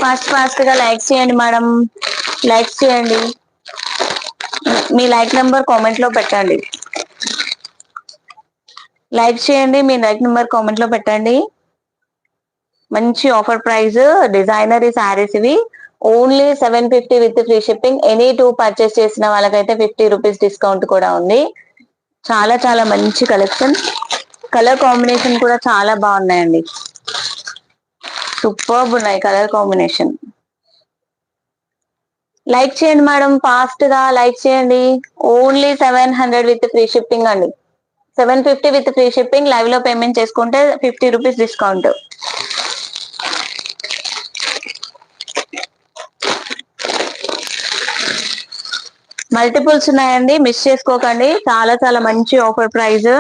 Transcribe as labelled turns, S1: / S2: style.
S1: Fast గా like చేయండి madam, like చేయండి. మీ లైక్ నెంబర్ కామెంట్ లో పెట్టండి. లైక్ చేయండి, మీ లైక్ నెంబర్ కామెంట్ లో పెట్టండి. మంచి ఆఫర్ ప్రైస్ డిజైనర్ శారీస్ ఇవి. Only 750 with free shipping. Any 2 purchase చేసిన వాళ్ళకైతే 50 రూపీస్ డిస్కౌంట్ కూడా ఉంది. చాలా చాలా మంచి కలెక్షన్. కలర్ కాంబినేషన్ కూడా చాలా బాగున్నాయండి. సూపర్బ్ ఉన్నాయి కలర్ కాంబినేషన్. లైక్ చేయండి మేడం, ఫాస్ట్ గా లైక్ చేయండి. ఓన్లీ 700 విత్ ఫ్రీ షిప్పింగ్ అండి. 750 విత్ ఫ్రీ షిప్పింగ్. లైవ్ లో పేమెంట్ చేసుకుంటే 50 రూపీస్ డిస్కౌంట్. మల్టిపుల్స్ ఉన్నాయండి, మిస్ చేసుకోకండి. చాలా చాలా మంచి ఆఫర్ ప్రైస్.